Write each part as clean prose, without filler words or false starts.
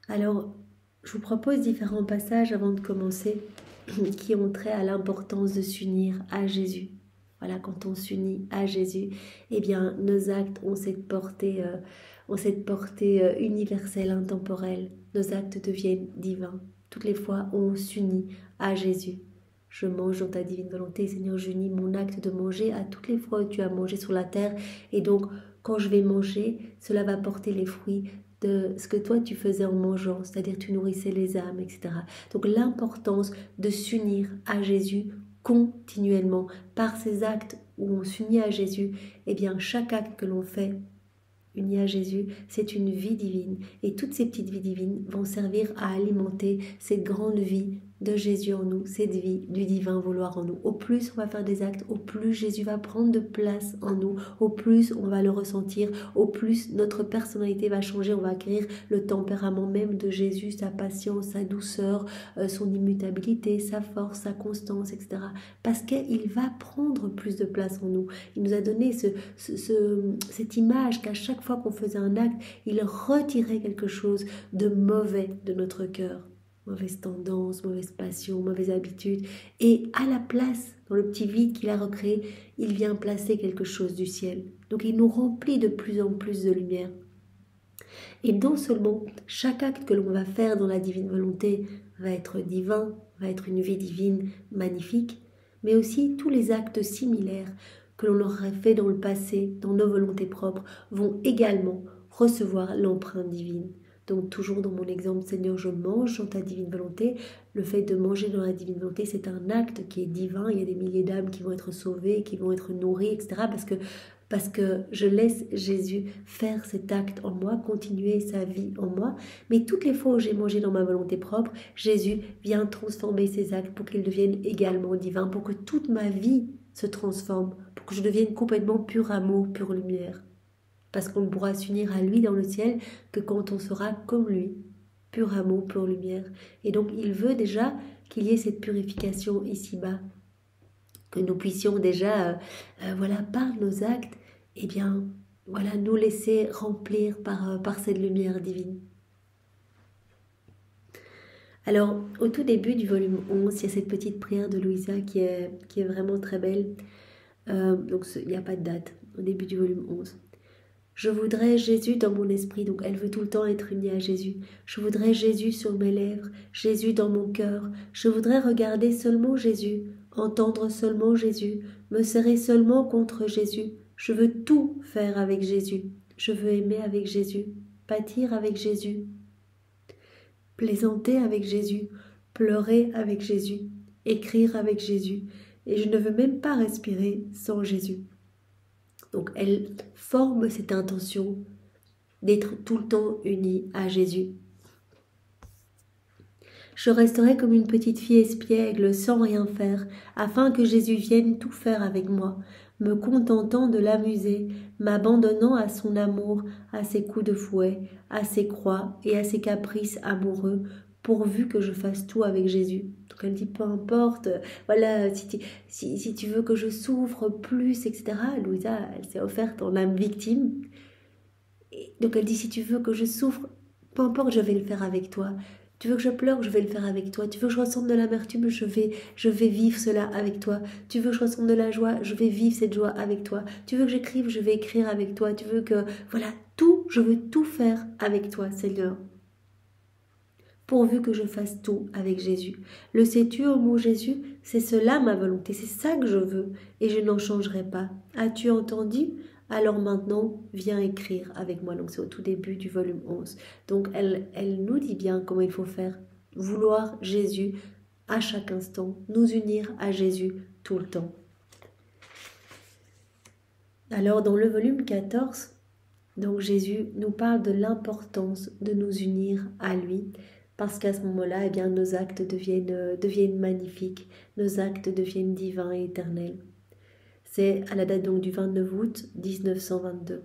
Alors, je vous propose différents passages avant de commencer qui ont trait à l'importance de s'unir à Jésus. Voilà, quand on s'unit à Jésus, eh bien, nos actes ont cette portée, universelle, intemporelle. Nos actes deviennent divins. Toutes les fois où on s'unit à Jésus. Je mange dans ta divine volonté, Seigneur, j'unis mon acte de manger à toutes les fois où tu as mangé sur la terre. Et donc, quand je vais manger, cela va porter les fruits de ce que toi tu faisais en mangeant, c'est-à-dire tu nourrissais les âmes, etc. Donc l'importance de s'unir à Jésus continuellement par ces actes où on s'unit à Jésus, eh bien chaque acte que l'on fait uni à Jésus, c'est une vie divine. Et toutes ces petites vies divines vont servir à alimenter cette grande vie de Jésus en nous, cette vie du divin vouloir en nous. Au plus on va faire des actes, au plus Jésus va prendre de place en nous, au plus on va le ressentir, au plus notre personnalité va changer, on va acquérir le tempérament même de Jésus, sa patience, sa douceur, son immutabilité, sa force, sa constance, etc. Parce qu'il va prendre plus de place en nous. Il nous a donné cette image qu'à chaque fois qu'on faisait un acte, il retirait quelque chose de mauvais de notre cœur. Mauvaise tendance, mauvaise passion, mauvaise habitude. Et à la place, dans le petit vide qu'il a recréé, il vient placer quelque chose du ciel. Donc il nous remplit de plus en plus de lumière. Et non seulement chaque acte que l'on va faire dans la divine volonté va être divin, va être une vie divine magnifique, mais aussi tous les actes similaires que l'on aurait fait dans le passé, dans nos volontés propres, vont également recevoir l'empreinte divine. Donc toujours dans mon exemple, Seigneur, je mange dans ta divine volonté. Le fait de manger dans la divine volonté, c'est un acte qui est divin. Il y a des milliers d'âmes qui vont être sauvées, qui vont être nourries, etc. Parce que je laisse Jésus faire cet acte en moi, continuer sa vie en moi. Mais toutes les fois où j'ai mangé dans ma volonté propre, Jésus vient transformer ces actes pour qu'ils deviennent également divins, pour que toute ma vie se transforme, pour que je devienne complètement pur amour, pure lumière. Parce qu'on ne pourra s'unir à lui dans le ciel que quand on sera comme lui, pur amour, pure lumière. Et donc il veut déjà qu'il y ait cette purification ici-bas, que nous puissions déjà, voilà, par nos actes, eh bien, voilà, nous laisser remplir par cette lumière divine. Alors, au tout début du volume 11, il y a cette petite prière de Louisa qui est vraiment très belle. Donc, il n'y a pas de date au début du volume 11. Je voudrais Jésus dans mon esprit, donc elle veut tout le temps être unie à Jésus. Je voudrais Jésus sur mes lèvres, Jésus dans mon cœur. Je voudrais regarder seulement Jésus, entendre seulement Jésus, me serrer seulement contre Jésus. Je veux tout faire avec Jésus. Je veux aimer avec Jésus, pâtir avec Jésus, plaisanter avec Jésus, pleurer avec Jésus, écrire avec Jésus. Et je ne veux même pas respirer sans Jésus. Donc elle forme cette intention d'être tout le temps unie à Jésus. Je resterai comme une petite fille espiègle sans rien faire, afin que Jésus vienne tout faire avec moi, me contentant de l'amuser, m'abandonnant à son amour, à ses coups de fouet, à ses croix et à ses caprices amoureux, pourvu que je fasse tout avec Jésus. Donc elle dit, peu importe, voilà, si tu veux que je souffre plus, etc. Louisa, elle s'est offerte en âme victime. Et donc elle dit, si tu veux que je souffre, peu importe, je vais le faire avec toi. Tu veux que je pleure, je vais le faire avec toi. Tu veux que je ressente de l'amertume, je vais vivre cela avec toi. Tu veux que je ressente de la joie, je vais vivre cette joie avec toi. Tu veux que j'écrive, je vais écrire avec toi. Tu veux que, voilà, tout, je veux tout faire avec toi, Seigneur. Pourvu que je fasse tout avec Jésus. Le sais-tu, ô mon Jésus, c'est cela ma volonté, c'est ça que je veux, et je n'en changerai pas. As-tu entendu ? Alors maintenant, viens écrire avec moi. Donc c'est au tout début du volume 11. Donc elle nous dit bien comment il faut faire. Vouloir Jésus à chaque instant, nous unir à Jésus tout le temps. Alors dans le volume 14, donc Jésus nous parle de l'importance de nous unir à lui. Parce qu'à ce moment-là, eh bien, nos actes deviennent magnifiques, nos actes deviennent divins et éternels. C'est à la date donc du 29 août 1922.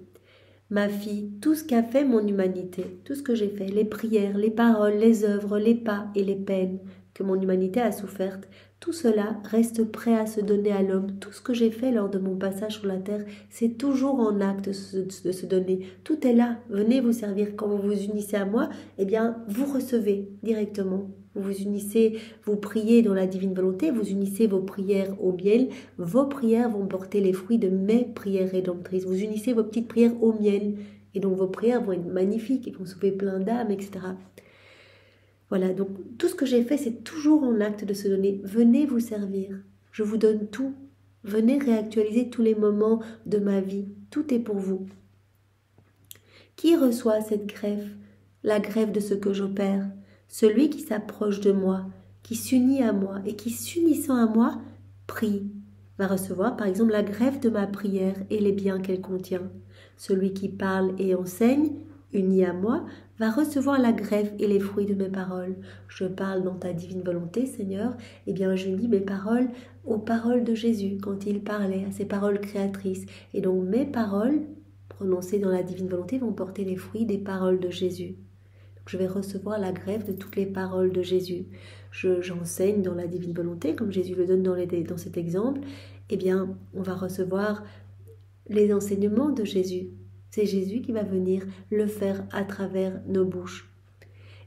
Ma fille, tout ce qu'a fait mon humanité, tout ce que j'ai fait, les prières, les paroles, les œuvres, les pas et les peines que mon humanité a souffertes, tout cela reste prêt à se donner à l'homme. Tout ce que j'ai fait lors de mon passage sur la terre, c'est toujours en acte de se donner. Tout est là. Venez vous servir. Quand vous vous unissez à moi, eh bien, vous recevez directement. Vous vous unissez, vous priez dans la divine volonté, vous unissez vos prières au miel. Vos prières vont porter les fruits de mes prières rédemptrices. Vous unissez vos petites prières au miel. Et donc vos prières vont être magnifiques, ils vont sauver plein d'âmes, etc. Voilà, donc tout ce que j'ai fait, c'est toujours en acte de se donner. Venez vous servir, je vous donne tout. Venez réactualiser tous les moments de ma vie. Tout est pour vous. Qui reçoit cette greffe? La greffe de ce que j'opère. Celui qui s'approche de moi, qui s'unit à moi et qui, s'unissant à moi, prie, va recevoir par exemple la greffe de ma prière et les biens qu'elle contient. Celui qui parle et enseigne, uni à moi, va recevoir la greffe et les fruits de mes paroles. Je parle dans ta divine volonté, Seigneur, eh bien je lis mes paroles aux paroles de Jésus quand il parlait, à ses paroles créatrices. Et donc mes paroles, prononcées dans la divine volonté, vont porter les fruits des paroles de Jésus. Donc je vais recevoir la greffe de toutes les paroles de Jésus. J'enseigne dans la divine volonté, comme Jésus le donne dans cet exemple, eh bien on va recevoir les enseignements de Jésus. C'est Jésus qui va venir le faire à travers nos bouches.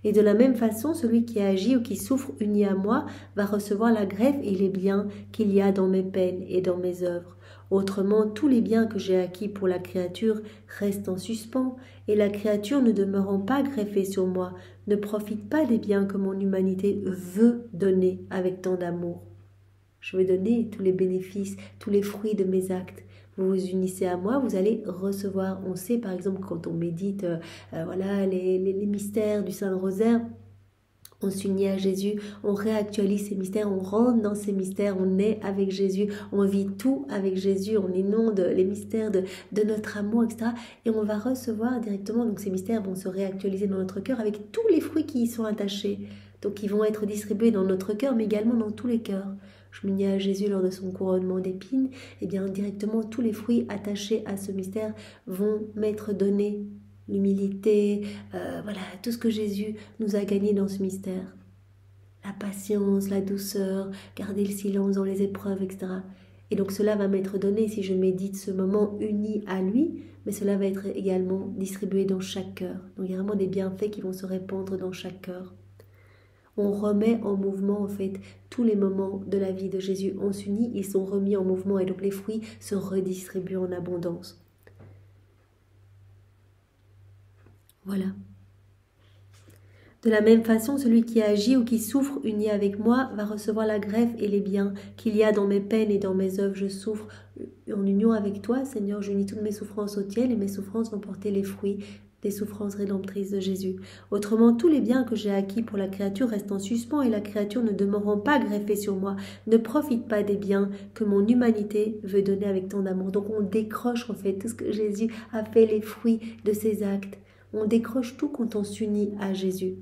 Et de la même façon, celui qui agit ou qui souffre uni à moi va recevoir la greffe et les biens qu'il y a dans mes peines et dans mes œuvres. Autrement, tous les biens que j'ai acquis pour la créature restent en suspens, et la créature ne demeurant pas greffée sur moi, ne profite pas des biens que mon humanité veut donner avec tant d'amour. Je veux donner tous les bénéfices, tous les fruits de mes actes. Vous vous unissez à moi, vous allez recevoir. On sait par exemple quand on médite voilà, les mystères du Saint-Rosaire, on s'unit à Jésus, on réactualise ces mystères, on rentre dans ces mystères, on est avec Jésus, on vit tout avec Jésus, on inonde les mystères de notre amour, etc. Et on va recevoir directement, donc ces mystères vont se réactualiser dans notre cœur avec tous les fruits qui y sont attachés. Donc ils vont être distribués dans notre cœur, mais également dans tous les cœurs. Je m'unis à Jésus lors de son couronnement d'épines, et bien directement tous les fruits attachés à ce mystère vont m'être donnés. L'humilité, voilà, tout ce que Jésus nous a gagné dans ce mystère. La patience, la douceur, garder le silence dans les épreuves, etc. Et donc cela va m'être donné si je médite ce moment uni à lui, mais cela va être également distribué dans chaque cœur. Donc il y a vraiment des bienfaits qui vont se répandre dans chaque cœur. On remet en mouvement en fait tous les moments de la vie de Jésus. On s'unit, ils sont remis en mouvement et donc les fruits se redistribuent en abondance. Voilà. De la même façon, celui qui agit ou qui souffre uni avec moi va recevoir la greffe et les biens qu'il y a dans mes peines et dans mes œuvres. Je souffre en union avec toi, Seigneur, j'unis toutes mes souffrances au ciel et mes souffrances vont porter les fruits des souffrances rédemptrices de Jésus. Autrement, tous les biens que j'ai acquis pour la créature restent en suspens et la créature ne demeurant pas greffée sur moi ne profite pas des biens que mon humanité veut donner avec tant d'amour. Donc on décroche en fait tout ce que Jésus a fait, les fruits de ses actes. On décroche tout quand on s'unit à Jésus.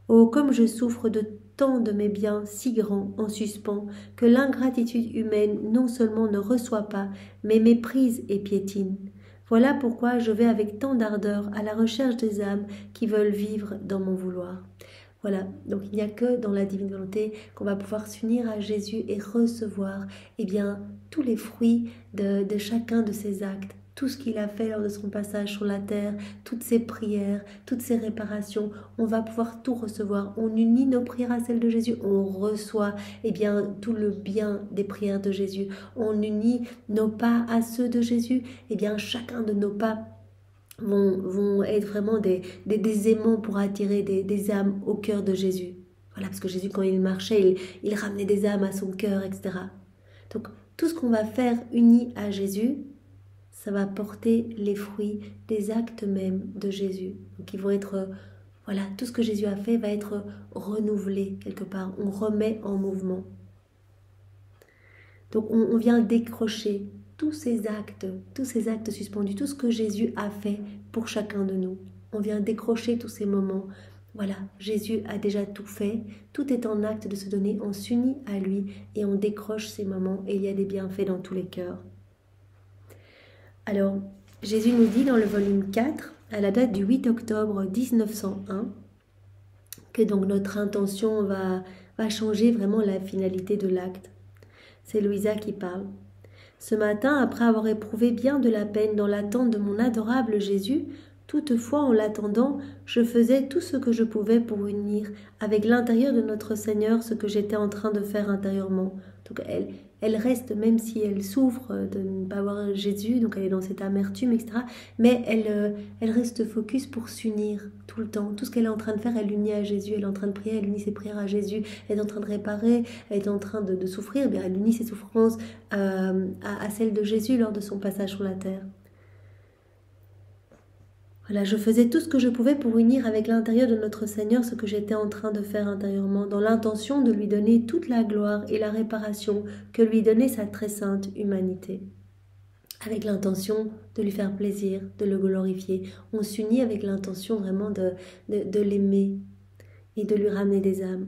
Oh, comme je souffre de tant de mes biens si grands en suspens, que l'ingratitude humaine non seulement ne reçoit pas, mais méprise et piétine. Voilà pourquoi je vais avec tant d'ardeur à la recherche des âmes qui veulent vivre dans mon vouloir. Voilà, donc il n'y a que dans la divine volonté qu'on va pouvoir s'unir à Jésus et recevoir tous les fruits de chacun de ses actes. Tout ce qu'il a fait lors de son passage sur la terre, toutes ses prières, toutes ses réparations, on va pouvoir tout recevoir. On unit nos prières à celles de Jésus, on reçoit tout le bien des prières de Jésus. On unit nos pas à ceux de Jésus, chacun de nos pas vont être vraiment des aimants pour attirer des âmes au cœur de Jésus. Voilà, parce que Jésus, quand il marchait, il ramenait des âmes à son cœur, etc. Donc, tout ce qu'on va faire uni à Jésus, ça va porter les fruits des actes mêmes de Jésus. Donc ils vont être, tout ce que Jésus a fait va être renouvelé quelque part. On remet en mouvement. Donc on vient décrocher tous ces actes suspendus, tout ce que Jésus a fait pour chacun de nous. On vient décrocher tous ces moments. Voilà, Jésus a déjà tout fait, tout est en acte de se donner, on s'unit à lui et on décroche ces moments et il y a des bienfaits dans tous les cœurs. Alors, Jésus nous dit dans le volume 4, à la date du 8 octobre 1901, que donc notre intention va va changer vraiment la finalité de l'acte. C'est Louisa qui parle. Ce matin, après avoir éprouvé bien de la peine dans l'attente de mon adorable Jésus, toutefois en l'attendant, je faisais tout ce que je pouvais pour unir avec l'intérieur de notre Seigneur ce que j'étais en train de faire intérieurement. Donc elle reste, même si elle souffre de ne pas voir Jésus, donc elle est dans cette amertume, etc. Mais elle reste focus pour s'unir tout le temps. Tout ce qu'elle est en train de faire, elle l'unit à Jésus, elle est en train de prier, elle unit ses prières à Jésus, elle est en train de réparer, elle est en train de souffrir, bien elle unit ses souffrances à celles de Jésus lors de son passage sur la terre. Voilà, je faisais tout ce que je pouvais pour unir avec l'intérieur de notre Seigneur ce que j'étais en train de faire intérieurement, dans l'intention de lui donner toute la gloire et la réparation que lui donnait sa très sainte humanité. Avec l'intention de lui faire plaisir, de le glorifier. On s'unit avec l'intention vraiment de l'aimer et de lui ramener des âmes.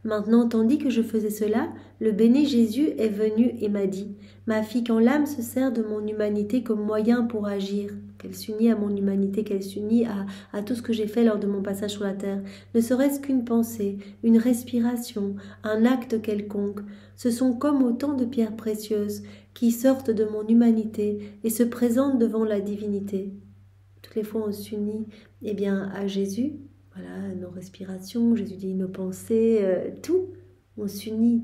Maintenant, tandis que je faisais cela, le béni Jésus est venu et m'a dit « Ma fille, quand l'âme se sert de mon humanité comme moyen pour agir, qu'elle s'unit à mon humanité, qu'elle s'unit à tout ce que j'ai fait lors de mon passage sur la terre, ne serait-ce qu'une pensée, une respiration, un acte quelconque, ce sont comme autant de pierres précieuses qui sortent de mon humanité et se présentent devant la divinité. » Toutes les fois, on s'unit à Jésus. Voilà, nos respirations, Jésus dit nos pensées, tout. On s'unit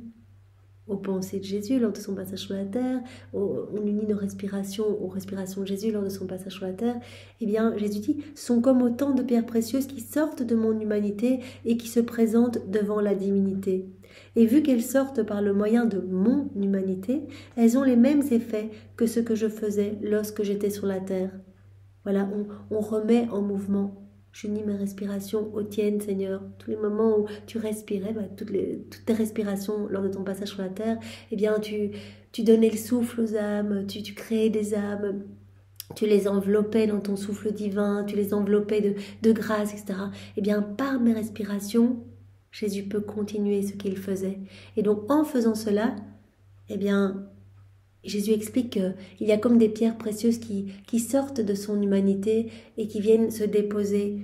aux pensées de Jésus lors de son passage sur la terre. On unit nos respirations aux respirations de Jésus lors de son passage sur la terre. Jésus dit, sont comme autant de pierres précieuses qui sortent de mon humanité et qui se présentent devant la divinité. Et vu qu'elles sortent par le moyen de mon humanité, elles ont les mêmes effets que ce que je faisais lorsque j'étais sur la terre. Voilà, on remet en mouvement. J'unis mes respirations aux tiennes, Seigneur. Tous les moments où tu respirais, toutes tes respirations lors de ton passage sur la terre, tu donnais le souffle aux âmes, tu créais des âmes, tu les enveloppais dans ton souffle divin, tu les enveloppais de grâce, etc. Par mes respirations, Jésus peut continuer ce qu'il faisait. Et donc, en faisant cela, Jésus explique qu'il y a comme des pierres précieuses qui sortent de son humanité et qui viennent se déposer,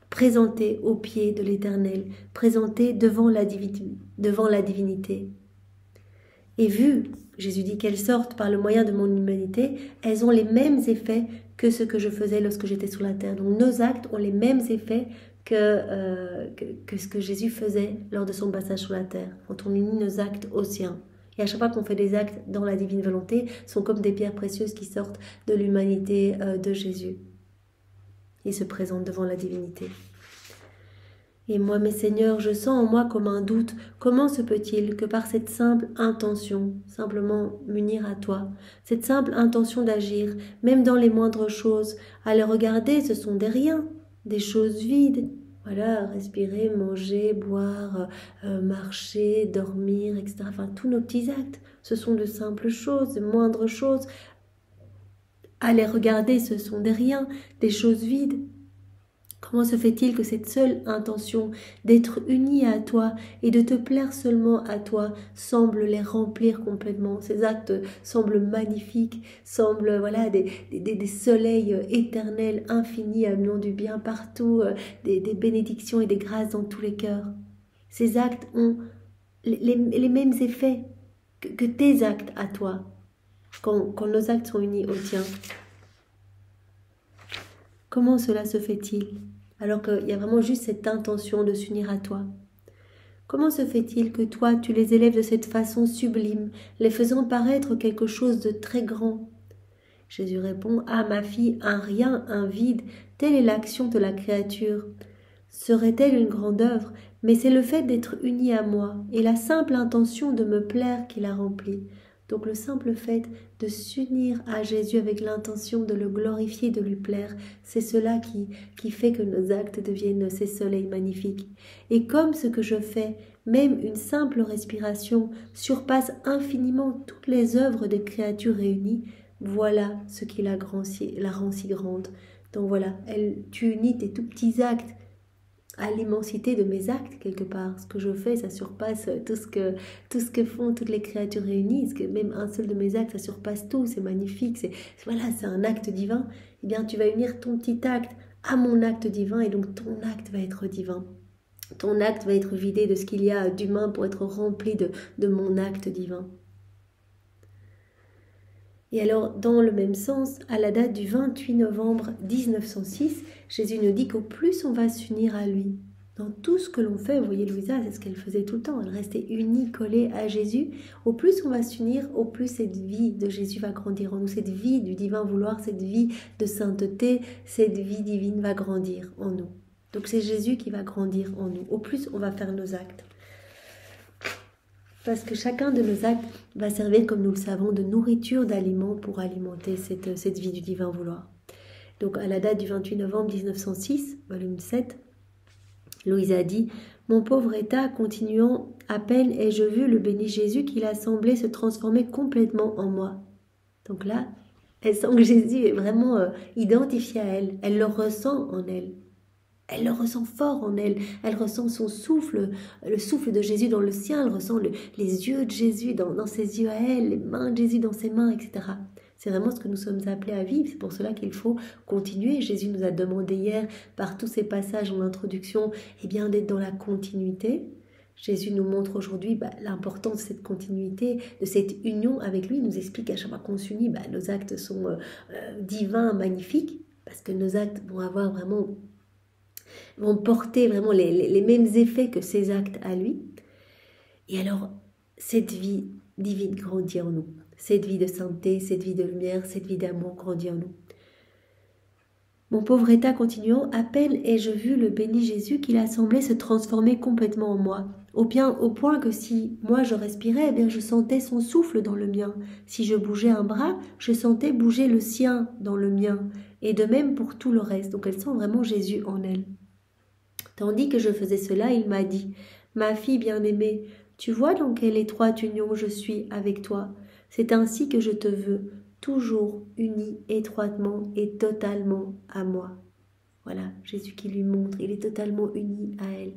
présentées aux pieds de l'Éternel, présentées devant la divinité. Et vu, Jésus dit qu'elles sortent par le moyen de mon humanité, elles ont les mêmes effets que ce que je faisais lorsque j'étais sur la terre. Donc nos actes ont les mêmes effets que ce que Jésus faisait lors de son passage sur la terre, quand on unit nos actes aux siens. Et à chaque fois qu'on fait des actes dans la divine volonté, sont comme des pierres précieuses qui sortent de l'humanité de Jésus. Ils se présentent devant la divinité. Et moi, mes seigneurs, je sens en moi comme un doute. Comment se peut-il que par cette simple intention, simplement m'unir à toi, cette simple intention d'agir, même dans les moindres choses, à les regarder, ce sont des riens, des choses vides. Voilà, respirer, manger, boire, marcher, dormir, etc. Enfin, tous nos petits actes, ce sont de simples choses, de moindres choses. À les regarder, ce sont des riens, des choses vides. Comment se fait-il que cette seule intention d'être unie à toi et de te plaire seulement à toi semble les remplir complètement? Ces actes semblent magnifiques, semblent des soleils éternels, infinis, amenant du bien partout, des bénédictions et des grâces dans tous les cœurs. Ces actes ont les mêmes effets que tes actes à toi, quand nos actes sont unis aux tiens. Comment cela se fait-il, alors qu'il y a vraiment juste cette intention de s'unir à toi? Comment se fait-il que toi, tu les élèves de cette façon sublime, les faisant paraître quelque chose de très grand? Jésus répond, « Ah, ma fille, un rien, un vide, telle est l'action de la créature. Serait-elle une grande œuvre? Mais c'est le fait d'être unie à moi et la simple intention de me plaire qui la remplit. » Donc le simple fait de s'unir à Jésus avec l'intention de le glorifier, de lui plaire, c'est cela qui fait que nos actes deviennent ces soleils magnifiques. Et comme ce que je fais, même une simple respiration, surpasse infiniment toutes les œuvres des créatures réunies, voilà ce qui la rend si grande. Donc voilà, tu unis tes tout petits actes à l'immensité de mes actes quelque part. Ce que je fais, ça surpasse tout ce que font toutes les créatures réunies. Parce que même un seul de mes actes, ça surpasse tout. C'est magnifique. C'est un acte divin. Eh bien, tu vas unir ton petit acte à mon acte divin et donc ton acte va être divin. Ton acte va être vidé de ce qu'il y a d'humain pour être rempli de mon acte divin. Et alors, dans le même sens, à la date du 28 novembre 1906, Jésus nous dit qu'au plus on va s'unir à lui, dans tout ce que l'on fait, vous voyez Louisa, c'est ce qu'elle faisait tout le temps, elle restait unie, collée à Jésus, au plus on va s'unir, au plus cette vie de Jésus va grandir en nous, cette vie du divin vouloir, cette vie de sainteté, cette vie divine va grandir en nous. Donc c'est Jésus qui va grandir en nous, au plus on va faire nos actes. Parce que chacun de nos actes va servir, comme nous le savons, de nourriture, d'aliment pour alimenter cette vie du divin vouloir. Donc à la date du 28 novembre 1906, volume 7, Louise a dit « Mon pauvre état, continuant, à peine ai-je vu le béni Jésus qu'il a semblé se transformer complètement en moi. » Donc là, elle sent que Jésus est vraiment identifié à elle, elle le ressent en elle. Elle le ressent fort en elle, elle ressent son souffle, le souffle de Jésus dans le sien, elle ressent les yeux de Jésus dans ses yeux à elle, les mains de Jésus dans ses mains, etc. C'est vraiment ce que nous sommes appelés à vivre, c'est pour cela qu'il faut continuer. Jésus nous a demandé hier, par tous ces passages en introduction, d'être dans la continuité. Jésus nous montre aujourd'hui l'importance de cette continuité, de cette union avec lui. Il nous explique qu'à chaque fois qu'on s'unit, nos actes sont divins, magnifiques, parce que nos actes vont porter vraiment les mêmes effets que ses actes à lui. Et alors, cette vie divine grandit en nous. Cette vie de sainteté, cette vie de lumière, cette vie d'amour grandit en nous. Mon pauvre état continuant, à peine ai-je vu le béni Jésus qu'il a semblé se transformer complètement en moi. Au point que si moi je respirais, je sentais son souffle dans le mien. Si je bougeais un bras, je sentais bouger le sien dans le mien. Et de même pour tout le reste. Donc elle sent vraiment Jésus en elle. Tandis que je faisais cela, il m'a dit « Ma fille bien-aimée, tu vois dans quelle étroite union je suis avec toi. C'est ainsi que je te veux, toujours unie étroitement et totalement à moi. » Voilà, Jésus qui lui montre, il est totalement uni à elle.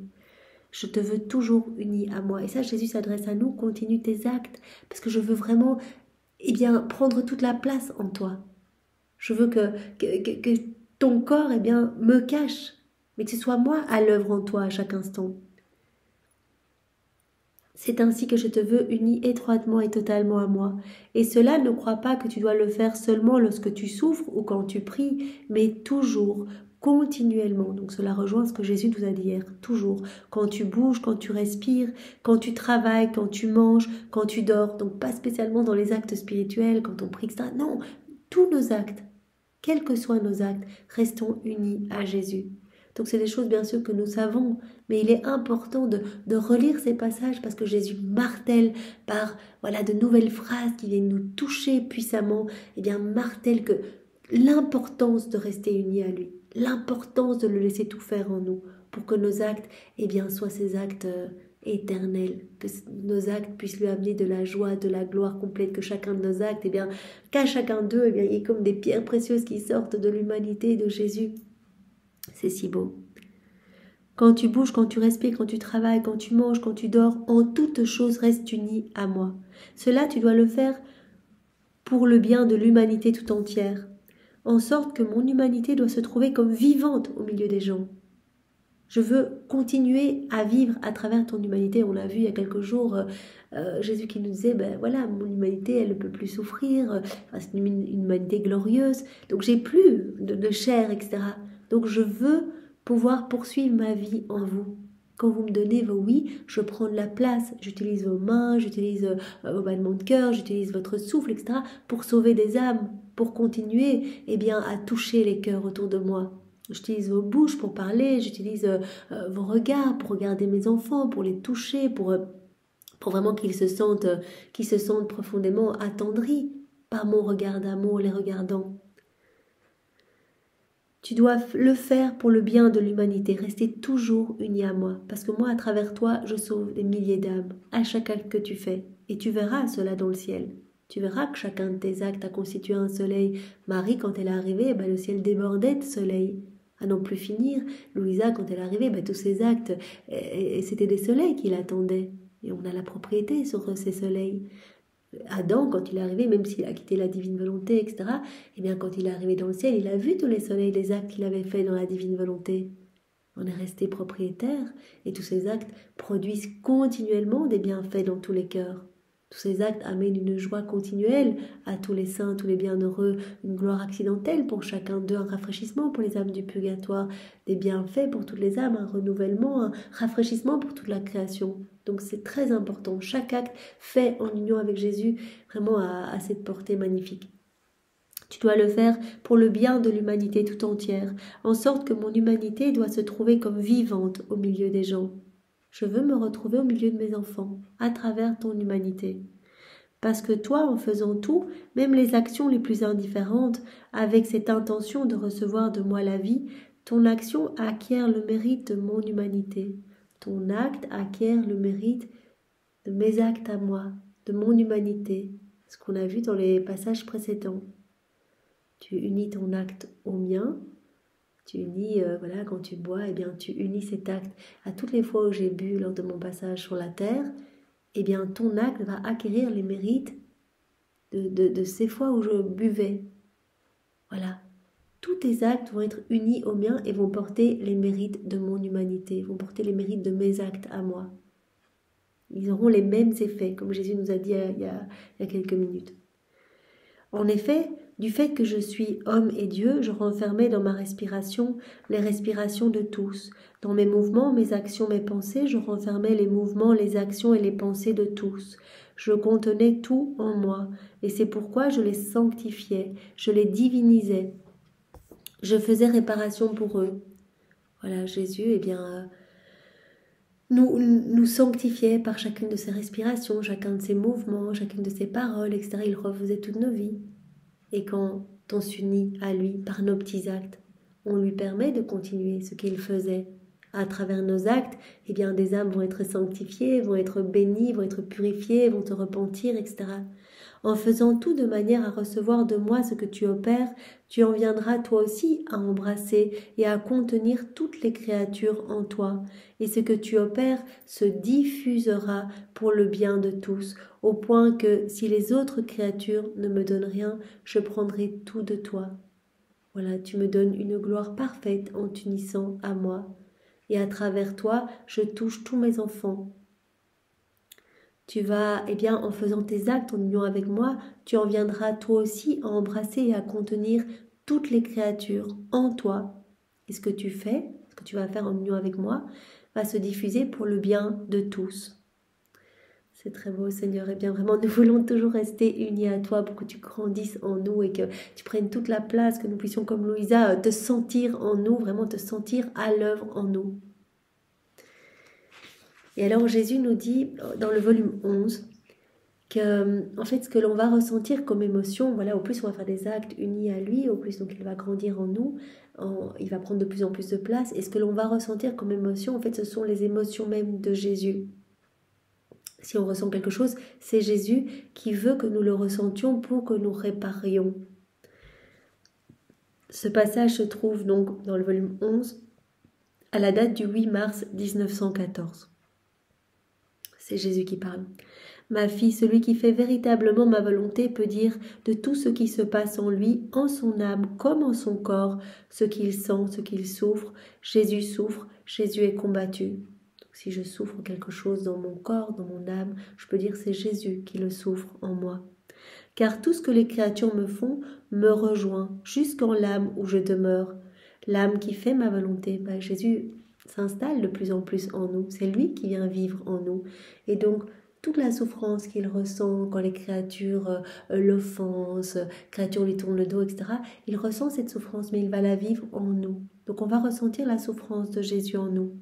Je te veux toujours unie à moi. Et ça, Jésus s'adresse à nous, continue tes actes, parce que je veux vraiment prendre toute la place en toi. Je veux que ton corps me cache, mais que ce soit moi à l'œuvre en toi à chaque instant. C'est ainsi que je te veux unie étroitement et totalement à moi. Et cela, ne crois pas que tu dois le faire seulement lorsque tu souffres ou quand tu pries, mais toujours, continuellement. Donc cela rejoint ce que Jésus nous a dit hier, toujours. Quand tu bouges, quand tu respires, quand tu travailles, quand tu manges, quand tu dors. Donc pas spécialement dans les actes spirituels, quand on prie, etc. Non, tous nos actes, quels que soient nos actes, restons unis à Jésus. Donc c'est des choses bien sûr que nous savons, mais il est important de relire ces passages parce que Jésus martèle par de nouvelles phrases qui viennent nous toucher puissamment, martèle que l'importance de rester unis à lui, l'importance de le laisser tout faire en nous pour que nos actes soient ces actes éternels, que nos actes puissent lui amener de la joie, de la gloire complète, que chacun de nos actes, qu'à chacun d'eux, il y ait comme des pierres précieuses qui sortent de l'humanité de Jésus. C'est si beau. Quand tu bouges, quand tu respires, quand tu travailles, quand tu manges, quand tu dors, en toutes choses reste uni à moi. Cela, tu dois le faire pour le bien de l'humanité tout entière, en sorte que mon humanité doit se trouver comme vivante au milieu des gens. Je veux continuer à vivre à travers ton humanité. On l'a vu il y a quelques jours, Jésus qui nous disait, mon humanité, elle ne peut plus souffrir, c'est une humanité glorieuse, donc j'ai plus de chair, etc. Donc je veux pouvoir poursuivre ma vie en vous. Quand vous me donnez vos oui, je prends de la place, j'utilise vos mains, j'utilise vos battements de cœur, j'utilise votre souffle, etc. pour sauver des âmes, pour continuer à toucher les cœurs autour de moi. J'utilise vos bouches pour parler, j'utilise vos regards pour regarder mes enfants, pour les toucher, pour vraiment qu'ils se sentent profondément attendris par mon regard d'amour les regardant. Tu dois le faire pour le bien de l'humanité, rester toujours uni à moi, parce que moi, à travers toi, je sauve des milliers d'âmes, à chaque acte que tu fais, et tu verras cela dans le ciel. Tu verras que chacun de tes actes a constitué un soleil. Marie, quand elle est arrivée, le ciel débordait de soleil. À n'en plus finir, Louisa, quand elle est arrivée, tous ses actes, c'était des soleils qui l'attendaient. Et on a la propriété sur ces soleils. Adam, quand il est arrivé, même s'il a quitté la divine volonté, etc., quand il est arrivé dans le ciel, il a vu tous les soleils, les actes qu'il avait faits dans la divine volonté. On est resté propriétaire et tous ces actes produisent continuellement des bienfaits dans tous les cœurs. Tous ces actes amènent une joie continuelle à tous les saints, tous les bienheureux, une gloire accidentelle pour chacun d'eux, un rafraîchissement pour les âmes du purgatoire, des bienfaits pour toutes les âmes, un renouvellement, un rafraîchissement pour toute la création. Donc c'est très important. Chaque acte fait en union avec Jésus vraiment a cette portée magnifique. Tu dois le faire pour le bien de l'humanité tout entière, en sorte que mon humanité doit se trouver comme vivante au milieu des gens. Je veux me retrouver au milieu de mes enfants, à travers ton humanité. Parce que toi, en faisant tout, même les actions les plus indifférentes, avec cette intention de recevoir de moi la vie, ton action acquiert le mérite de mon humanité. Ton acte acquiert le mérite de mes actes à moi, de mon humanité. Ce qu'on a vu dans les passages précédents. Tu unis ton acte au mien. Tu unis, quand tu bois, tu unis cet acte à toutes les fois où j'ai bu lors de mon passage sur la terre. Ton acte va acquérir les mérites de ces fois où je buvais. Voilà. Tous tes actes vont être unis aux miens et vont porter les mérites de mon humanité, vont porter les mérites de mes actes à moi. Ils auront les mêmes effets, comme Jésus nous a dit il y a quelques minutes. En effet, du fait que je suis homme et Dieu, je renfermais dans ma respiration les respirations de tous. Dans mes mouvements, mes actions, mes pensées, je renfermais les mouvements, les actions et les pensées de tous. Je contenais tout en moi, et c'est pourquoi je les sanctifiais, je les divinisais. Je faisais réparation pour eux. Voilà, Jésus, nous sanctifiait par chacune de ses respirations, chacun de ses mouvements, chacune de ses paroles, etc. Il refaisait toutes nos vies. Et quand on s'unit à lui par nos petits actes, on lui permet de continuer ce qu'il faisait. À travers nos actes, des âmes vont être sanctifiées, vont être bénies, vont être purifiées, vont se repentir, etc. En faisant tout de manière à recevoir de moi ce que tu opères, tu en viendras toi aussi à embrasser et à contenir toutes les créatures en toi. Et ce que tu opères se diffusera pour le bien de tous, au point que si les autres créatures ne me donnent rien, je prendrai tout de toi. Voilà, tu me donnes une gloire parfaite en t'unissant à moi. Et à travers toi, je touche tous mes enfants. Tu vas, en faisant tes actes en union avec moi, tu en viendras toi aussi à embrasser et à contenir toutes les créatures en toi. Et ce que tu fais, ce que tu vas faire en union avec moi, va se diffuser pour le bien de tous. C'est très beau, Seigneur. Vraiment, nous voulons toujours rester unis à toi pour que tu grandisses en nous et que tu prennes toute la place, que nous puissions, comme Louisa, te sentir en nous, vraiment te sentir à l'œuvre en nous. Et alors Jésus nous dit dans le volume 11 que en fait ce que l'on va ressentir comme émotion, voilà, au plus on va faire des actes unis à lui, au plus donc il va grandir en nous, il va prendre de plus en plus de place, et ce que l'on va ressentir comme émotion, en fait ce sont les émotions même de Jésus. Si on ressent quelque chose, c'est Jésus qui veut que nous le ressentions pour que nous réparions. Ce passage se trouve donc dans le volume 11 à la date du 8 mars 1914. C'est Jésus qui parle. Ma fille, celui qui fait véritablement ma volonté peut dire de tout ce qui se passe en lui, en son âme comme en son corps, ce qu'il sent, ce qu'il souffre. Jésus souffre, Jésus est combattu. Donc, si je souffre quelque chose dans mon corps, dans mon âme, je peux dire c'est Jésus qui le souffre en moi. Car tout ce que les créatures me font me rejoint jusqu'en l'âme où je demeure. L'âme qui fait ma volonté, Jésus s'installe de plus en plus en nous. C'est lui qui vient vivre en nous. Et donc, toute la souffrance qu'il ressent quand les créatures l'offensent, créatures lui tournent le dos, etc., il ressent cette souffrance, mais il va la vivre en nous. Donc, on va ressentir la souffrance de Jésus en nous.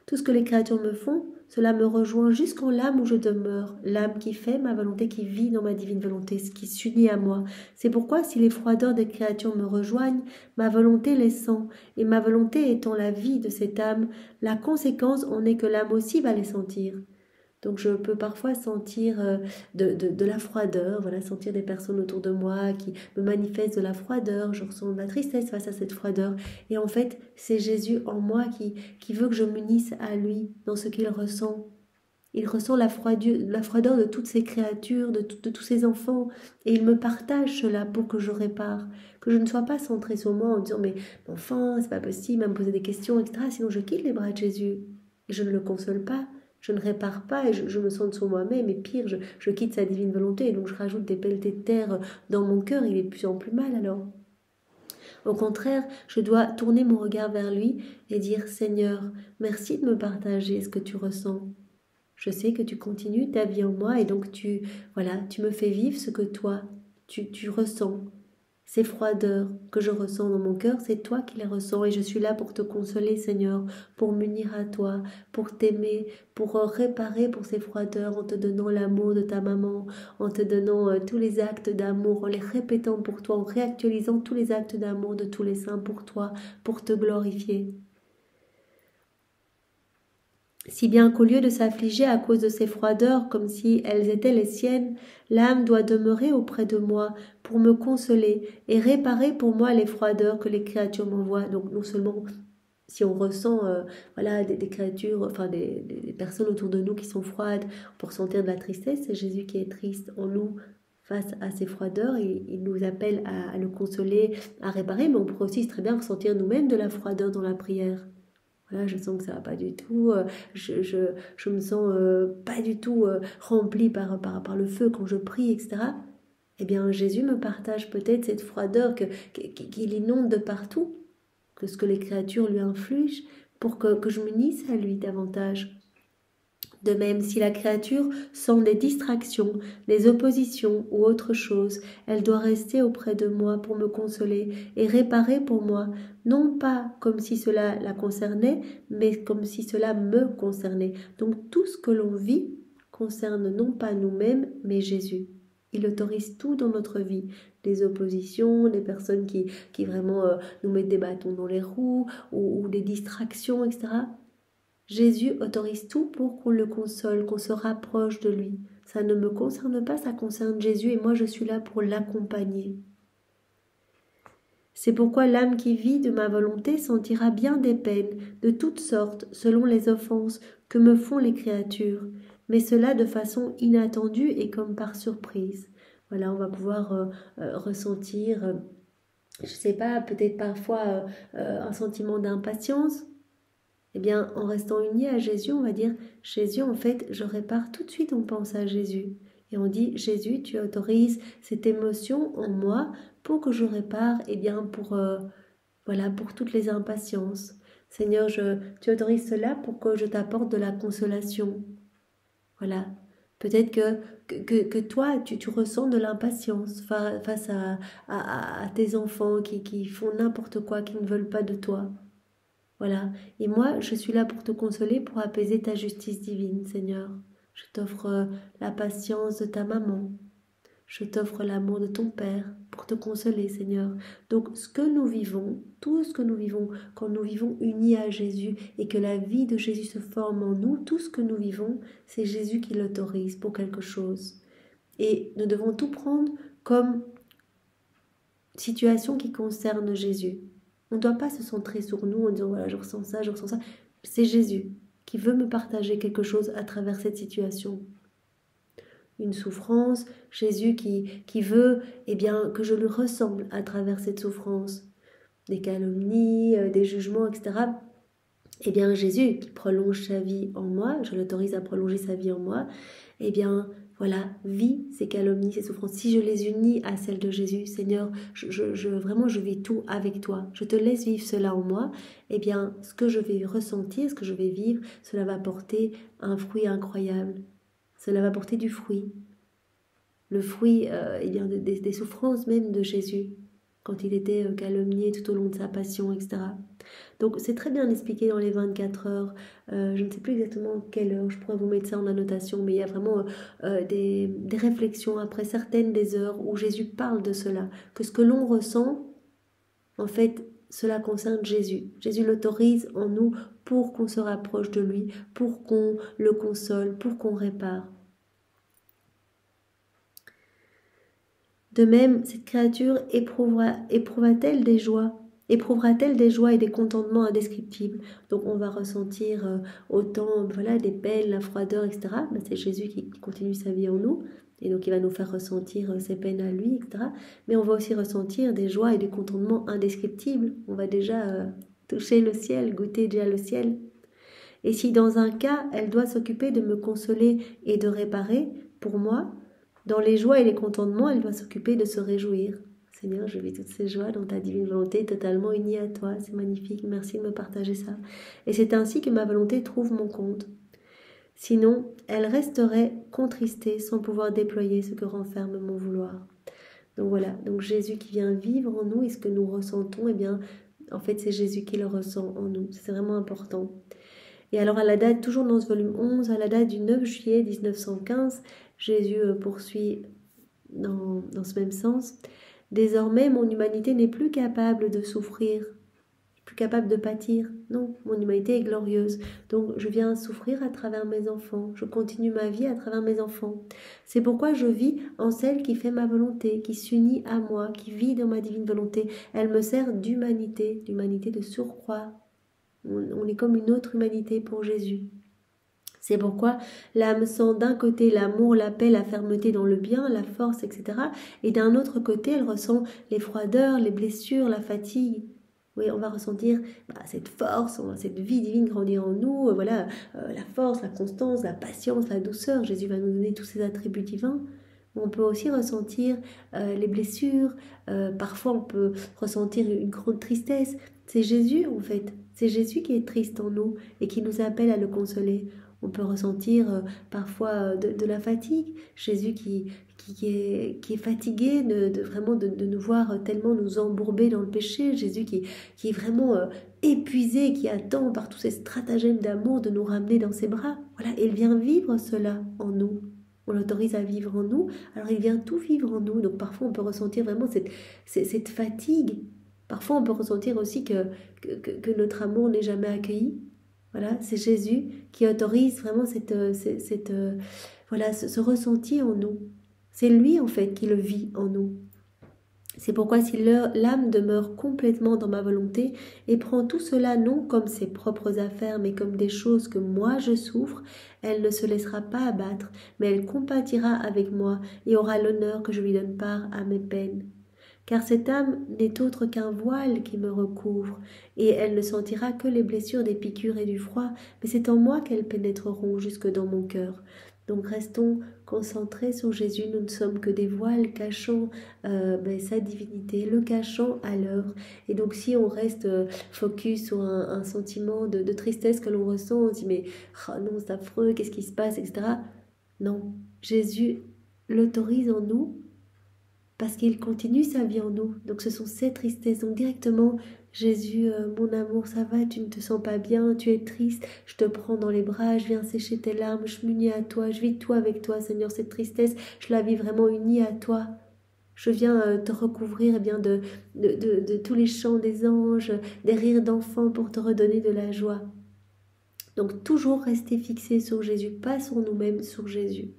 Tout ce que les créatures me font, cela me rejoint jusqu'en l'âme où je demeure, l'âme qui fait ma volonté, qui vit dans ma divine volonté, ce qui s'unit à moi. C'est pourquoi si les froideurs des créatures me rejoignent, ma volonté les sent, et ma volonté étant la vie de cette âme, la conséquence en est que l'âme aussi va les sentir. Donc je peux parfois sentir de la froideur, voilà, sentir des personnes autour de moi qui me manifestent de la froideur, je ressens de la tristesse face à cette froideur. Et en fait, c'est Jésus en moi qui veut que je m'unisse à lui dans ce qu'il ressent. Il ressent la froideur de toutes ces créatures, de tous ces enfants, et il me partage cela pour que je répare, que je ne sois pas centrée sur moi en disant mais enfin, c'est pas possible, à me poser des questions, etc. Sinon je quitte les bras de Jésus, et je ne le console pas, je ne répare pas, et je me centre sur moi-même, et pire, je quitte sa divine volonté, et donc je rajoute des pelletées de terre dans mon cœur, il est de plus en plus mal alors. Au contraire, je dois tourner mon regard vers lui et dire « Seigneur, merci de me partager ce que tu ressens. Je sais que tu continues ta vie en moi et donc tu me fais vivre ce que toi, tu ressens. Ces froideurs que je ressens dans mon cœur, c'est toi qui les ressens et je suis là pour te consoler, Seigneur, pour m'unir à toi, pour t'aimer, pour réparer pour ces froideurs en te donnant l'amour de ta maman, en te donnant tous les actes d'amour, en les répétant pour toi, en réactualisant tous les actes d'amour de tous les saints pour toi, pour te glorifier. Si bien qu'au lieu de s'affliger à cause de ces froideurs comme si elles étaient les siennes, l'âme doit demeurer auprès de moi pour me consoler et réparer pour moi les froideurs que les créatures m'envoient. Donc non seulement si on ressent des créatures, enfin des personnes autour de nous qui sont froides pour sentir de la tristesse, c'est Jésus qui est triste en nous face à ces froideurs, il nous appelle à le consoler, à réparer, mais on pourrait aussi très bien ressentir nous-mêmes de la froideur dans la prière. Voilà, je sens que ça va pas du tout, je me sens pas du tout remplie par le feu quand je prie, etc. Eh bien, Jésus me partage peut-être cette froideur qu'il inonde de partout, que ce que les créatures lui infligent, pour que je m'unisse à lui davantage. De même, si la créature sent des distractions, des oppositions ou autre chose, elle doit rester auprès de moi pour me consoler et réparer pour moi, non pas comme si cela la concernait, mais comme si cela me concernait. Donc tout ce que l'on vit concerne non pas nous-mêmes, mais Jésus. Il autorise tout dans notre vie, des oppositions, des personnes qui vraiment nous mettent des bâtons dans les roues ou des distractions, etc. Jésus autorise tout pour qu'on le console, qu'on se rapproche de lui. Ça ne me concerne pas, ça concerne Jésus et moi je suis là pour l'accompagner. C'est pourquoi l'âme qui vit de ma volonté sentira bien des peines, de toutes sortes, selon les offenses que me font les créatures, mais cela de façon inattendue et comme par surprise. Voilà, on va pouvoir ressentir, je ne sais pas, peut-être parfois un sentiment d'impatience. Eh bien, en restant unis à Jésus, on va dire « Jésus, en fait, je répare tout de suite, on pense à Jésus. » Et on dit « Jésus, tu autorises cette émotion en moi pour que je répare, eh bien, pour toutes les impatiences. Seigneur, tu autorises cela pour que je t'apporte de la consolation. » Voilà. Peut-être que toi, tu ressens de l'impatience face à tes enfants qui font n'importe quoi, qui ne veulent pas de toi. Voilà, et moi, je suis là pour te consoler, pour apaiser ta justice divine, Seigneur. Je t'offre la patience de ta maman. Je t'offre l'amour de ton Père pour te consoler, Seigneur. Donc, ce que nous vivons, tout ce que nous vivons, quand nous vivons unis à Jésus et que la vie de Jésus se forme en nous, tout ce que nous vivons, c'est Jésus qui l'autorise pour quelque chose. Et nous devons tout prendre comme situation qui concerne Jésus. On ne doit pas se centrer sur nous en disant voilà, je ressens ça, je ressens ça. C'est Jésus qui veut me partager quelque chose à travers cette situation. Une souffrance, Jésus qui veut bien, que je lui ressemble à travers cette souffrance. Des calomnies, des jugements, etc. Eh bien, Jésus qui prolonge sa vie en moi, je l'autorise à prolonger sa vie en moi, eh bien, voilà, vis ces calomnies, ces souffrances. Si je les unis à celles de Jésus, Seigneur, vraiment, je vis tout avec toi. Je te laisse vivre cela en moi. Eh bien, ce que je vais ressentir, ce que je vais vivre, cela va porter un fruit incroyable. Cela va porter du fruit. Le fruit des souffrances même de Jésus, quand il était calomnié tout au long de sa passion, etc. Donc c'est très bien expliqué dans les 24 heures, je ne sais plus exactement quelle heure, je pourrais vous mettre ça en annotation, mais il y a vraiment des réflexions après certaines des heures où Jésus parle de cela, que ce que l'on ressent, en fait, cela concerne Jésus. Jésus l'autorise en nous pour qu'on se rapproche de lui, pour qu'on le console, pour qu'on répare. De même, cette créature éprouva-t-elle des joies éprouvera-t-elle des joies et des contentements indescriptibles. Donc on va ressentir autant des peines, la froideur, etc. Ben, c'est Jésus qui continue sa vie en nous. Et donc il va nous faire ressentir ses peines à lui, etc. Mais on va aussi ressentir des joies et des contentements indescriptibles. On va déjà toucher le ciel, goûter déjà le ciel. Et si dans un cas, elle doit s'occuper de me consoler et de réparer, pour moi, dans les joies et les contentements, elle doit s'occuper de se réjouir. Seigneur, je vis toutes ces joies dans ta divine volonté, totalement unie à toi. C'est magnifique, merci de me partager ça. Et c'est ainsi que ma volonté trouve mon compte. Sinon, elle resterait contristée sans pouvoir déployer ce que renferme mon vouloir. Donc voilà, donc Jésus qui vient vivre en nous et ce que nous ressentons, eh bien, en fait, c'est Jésus qui le ressent en nous. C'est vraiment important. Et alors à la date, toujours dans ce volume 11, à la date du 9 juillet 1915, Jésus poursuit dans ce même sens. Désormais, mon humanité n'est plus capable de souffrir, plus capable de pâtir. Non, mon humanité est glorieuse. Donc je viens souffrir à travers mes enfants. Je continue ma vie à travers mes enfants. C'est pourquoi je vis en celle qui fait ma volonté, qui s'unit à moi, qui vit dans ma divine volonté. Elle me sert d'humanité de surcroît. On est comme une autre humanité pour Jésus. C'est pourquoi l'âme sent d'un côté l'amour, la paix, la fermeté dans le bien, la force, etc. Et d'un autre côté, elle ressent les froideurs, les blessures, la fatigue. Oui, on va ressentir cette force, cette vie divine grandir en nous, la force, la constance, la patience, la douceur. Jésus va nous donner tous ces attributs divins. On peut aussi ressentir les blessures, parfois on peut ressentir une grande tristesse. C'est Jésus en fait, c'est Jésus qui est triste en nous et qui nous appelle à le consoler. On peut ressentir parfois de la fatigue, Jésus qui est fatigué de nous voir tellement nous embourber dans le péché, Jésus qui est vraiment épuisé, qui attend par tous ces stratagèmes d'amour de nous ramener dans ses bras. Voilà, il vient vivre cela en nous. On l'autorise à vivre en nous, alors il vient tout vivre en nous. Donc parfois on peut ressentir vraiment cette fatigue. Parfois on peut ressentir aussi que notre amour n'est jamais accueilli. Voilà, c'est Jésus qui autorise vraiment ce ressenti en nous. C'est lui en fait qui le vit en nous. C'est pourquoi si l'âme demeure complètement dans ma volonté et prend tout cela non comme ses propres affaires mais comme des choses que moi je souffre, elle ne se laissera pas abattre, mais elle compatira avec moi et aura l'honneur que je lui donne part à mes peines. Car cette âme n'est autre qu'un voile qui me recouvre, et elle ne sentira que les blessures des piqûres et du froid, mais c'est en moi qu'elles pénétreront jusque dans mon cœur. Donc restons concentrés sur Jésus, nous ne sommes que des voiles cachant sa divinité, le cachant à l'œuvre. Et donc si on reste focus sur un sentiment de tristesse que l'on ressent, on se dit mais non c'est affreux, qu'est-ce qui se passe, etc. Non, Jésus l'autorise en nous, parce qu'il continue sa vie en nous. Donc ce sont ces tristesses. Donc directement, Jésus, mon amour, ça va, tu ne te sens pas bien, tu es triste, je te prends dans les bras, je viens sécher tes larmes, je m'unis à toi, je vis tout avec toi, Seigneur, cette tristesse, je la vis vraiment unie à toi. Je viens te recouvrir de tous les chants des anges, des rires d'enfants pour te redonner de la joie. Donc toujours rester fixé sur Jésus, pas sur nous-mêmes, sur Jésus.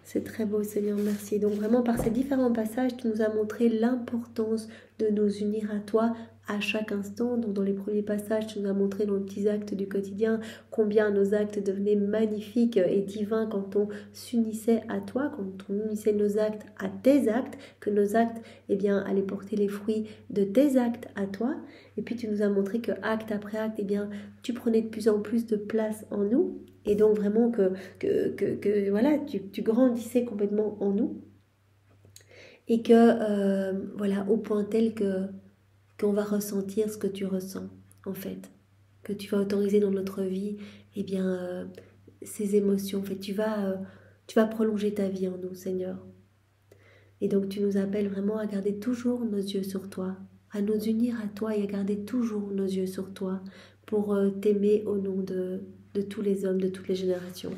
C'est très beau, Seigneur, merci. Donc vraiment, par ces différents passages, tu nous as montré l'importance de nous unir à toi à chaque instant. Donc dans les premiers passages, tu nous as montré dans les petits actes du quotidien combien nos actes devenaient magnifiques et divins quand on s'unissait à toi, quand on unissait nos actes à tes actes, que nos actes allaient porter les fruits de tes actes à toi. Et puis tu nous as montré que acte après acte, tu prenais de plus en plus de place en nous. Et donc vraiment tu grandissais complètement en nous. Et que au point tel qu'on va ressentir ce que tu ressens en fait. Que tu vas autoriser dans notre vie ces émotions. En fait, tu vas prolonger ta vie en nous, Seigneur. Et donc tu nous appelles vraiment à garder toujours nos yeux sur toi, à nous unir à toi et à garder toujours nos yeux sur toi pour t'aimer au nom de tous les hommes, de toutes les générations.